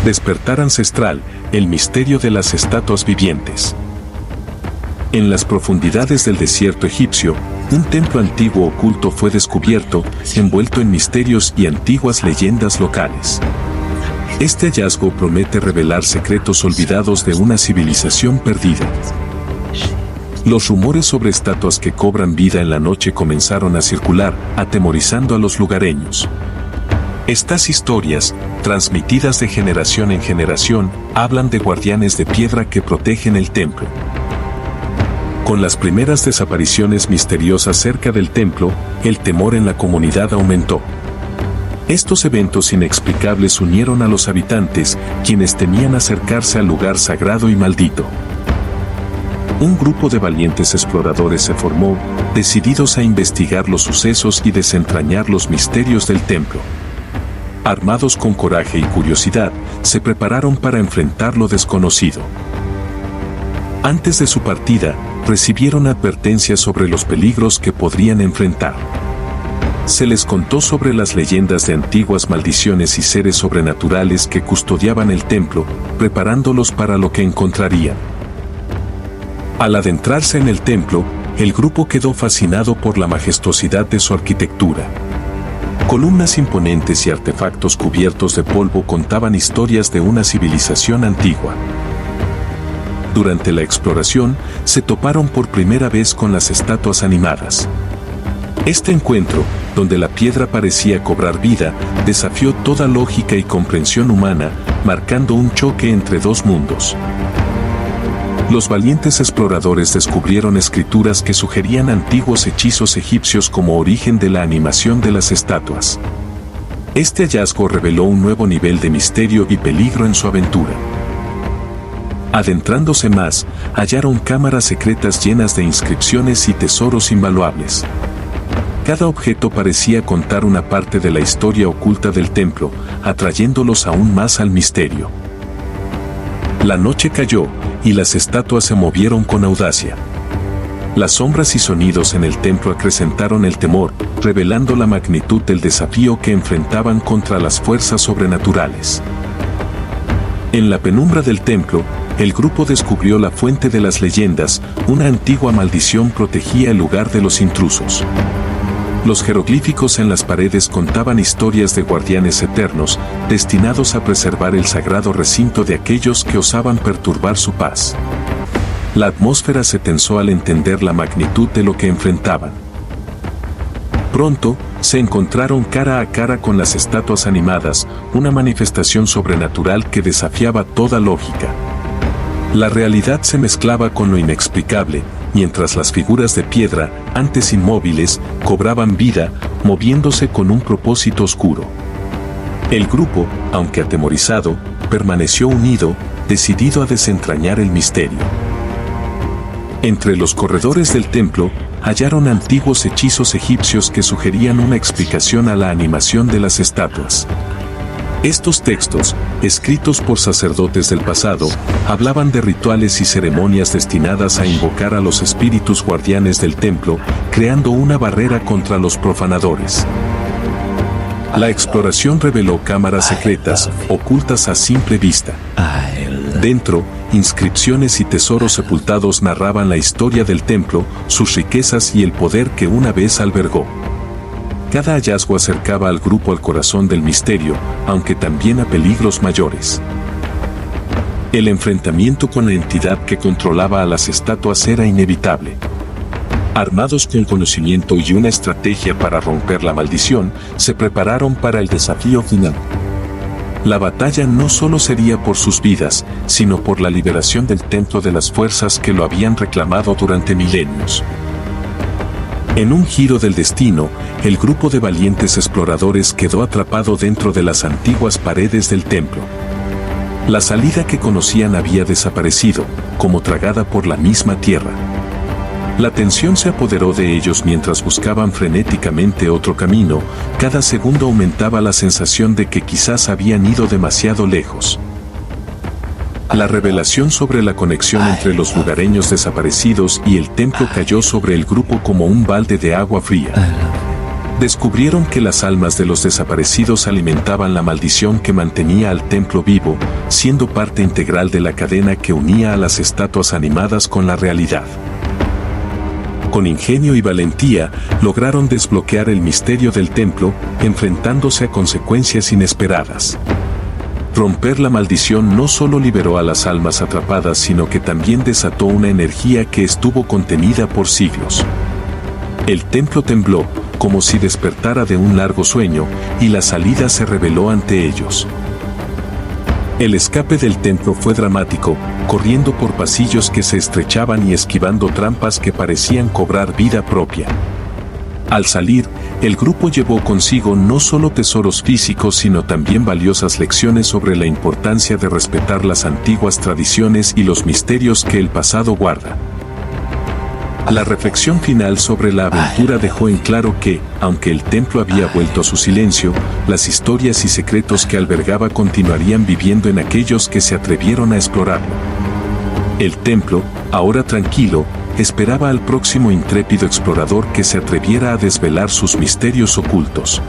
Despertar ancestral, el misterio de las estatuas vivientes. En las profundidades del desierto egipcio, un templo antiguo oculto fue descubierto, envuelto en misterios y antiguas leyendas locales. Este hallazgo promete revelar secretos olvidados de una civilización perdida. Los rumores sobre estatuas que cobran vida en la noche comenzaron a circular, atemorizando a los lugareños. Estas historias, transmitidas de generación en generación, hablan de guardianes de piedra que protegen el templo. Con las primeras desapariciones misteriosas cerca del templo, el temor en la comunidad aumentó. Estos eventos inexplicables unieron a los habitantes, quienes temían acercarse al lugar sagrado y maldito. Un grupo de valientes exploradores se formó, decididos a investigar los sucesos y desentrañar los misterios del templo. Armados con coraje y curiosidad, se prepararon para enfrentar lo desconocido. Antes de su partida, recibieron advertencias sobre los peligros que podrían enfrentar. Se les contó sobre las leyendas de antiguas maldiciones y seres sobrenaturales que custodiaban el templo, preparándolos para lo que encontrarían. Al adentrarse en el templo, el grupo quedó fascinado por la majestuosidad de su arquitectura. Columnas imponentes y artefactos cubiertos de polvo contaban historias de una civilización antigua. Durante la exploración, se toparon por primera vez con las estatuas animadas. Este encuentro, donde la piedra parecía cobrar vida, desafió toda lógica y comprensión humana, marcando un choque entre dos mundos. Los valientes exploradores descubrieron escrituras que sugerían antiguos hechizos egipcios como origen de la animación de las estatuas. Este hallazgo reveló un nuevo nivel de misterio y peligro en su aventura. Adentrándose más, hallaron cámaras secretas llenas de inscripciones y tesoros invaluables. Cada objeto parecía contar una parte de la historia oculta del templo, atrayéndolos aún más al misterio. La noche cayó, y las estatuas se movieron con audacia. Las sombras y sonidos en el templo acrecentaron el temor, revelando la magnitud del desafío que enfrentaban contra las fuerzas sobrenaturales. En la penumbra del templo, el grupo descubrió la fuente de las leyendas, una antigua maldición protegía el lugar de los intrusos. Los jeroglíficos en las paredes contaban historias de guardianes eternos, destinados a preservar el sagrado recinto de aquellos que osaban perturbar su paz. La atmósfera se tensó al entender la magnitud de lo que enfrentaban. Pronto, se encontraron cara a cara con las estatuas animadas, una manifestación sobrenatural que desafiaba toda lógica. La realidad se mezclaba con lo inexplicable, mientras las figuras de piedra, antes inmóviles, cobraban vida, moviéndose con un propósito oscuro. El grupo, aunque atemorizado, permaneció unido, decidido a desentrañar el misterio. Entre los corredores del templo, hallaron antiguos hechizos egipcios que sugerían una explicación a la animación de las estatuas. Estos textos, escritos por sacerdotes del pasado, hablaban de rituales y ceremonias destinadas a invocar a los espíritus guardianes del templo, creando una barrera contra los profanadores. La exploración reveló cámaras secretas, ocultas a simple vista. Dentro, inscripciones y tesoros sepultados narraban la historia del templo, sus riquezas y el poder que una vez albergó. Cada hallazgo acercaba al grupo al corazón del misterio, aunque también a peligros mayores. El enfrentamiento con la entidad que controlaba a las estatuas era inevitable. Armados con conocimiento y una estrategia para romper la maldición, se prepararon para el desafío final. La batalla no solo sería por sus vidas, sino por la liberación del templo de las fuerzas que lo habían reclamado durante milenios. En un giro del destino, el grupo de valientes exploradores quedó atrapado dentro de las antiguas paredes del templo. La salida que conocían había desaparecido, como tragada por la misma tierra. La tensión se apoderó de ellos mientras buscaban frenéticamente otro camino, cada segundo aumentaba la sensación de que quizás habían ido demasiado lejos. La revelación sobre la conexión entre los lugareños desaparecidos y el templo cayó sobre el grupo como un balde de agua fría. Descubrieron que las almas de los desaparecidos alimentaban la maldición que mantenía al templo vivo, siendo parte integral de la cadena que unía a las estatuas animadas con la realidad. Con ingenio y valentía, lograron desbloquear el misterio del templo, enfrentándose a consecuencias inesperadas. Romper la maldición no solo liberó a las almas atrapadas, sino que también desató una energía que estuvo contenida por siglos. El templo tembló, como si despertara de un largo sueño, y la salida se reveló ante ellos. El escape del templo fue dramático, corriendo por pasillos que se estrechaban y esquivando trampas que parecían cobrar vida propia. Al salir, el grupo llevó consigo no solo tesoros físicos sino también valiosas lecciones sobre la importancia de respetar las antiguas tradiciones y los misterios que el pasado guarda. La reflexión final sobre la aventura dejó en claro que, aunque el templo había vuelto a su silencio, las historias y secretos que albergaba continuarían viviendo en aquellos que se atrevieron a explorarlo. El templo, ahora tranquilo, esperaba al próximo intrépido explorador que se atreviera a desvelar sus misterios ocultos.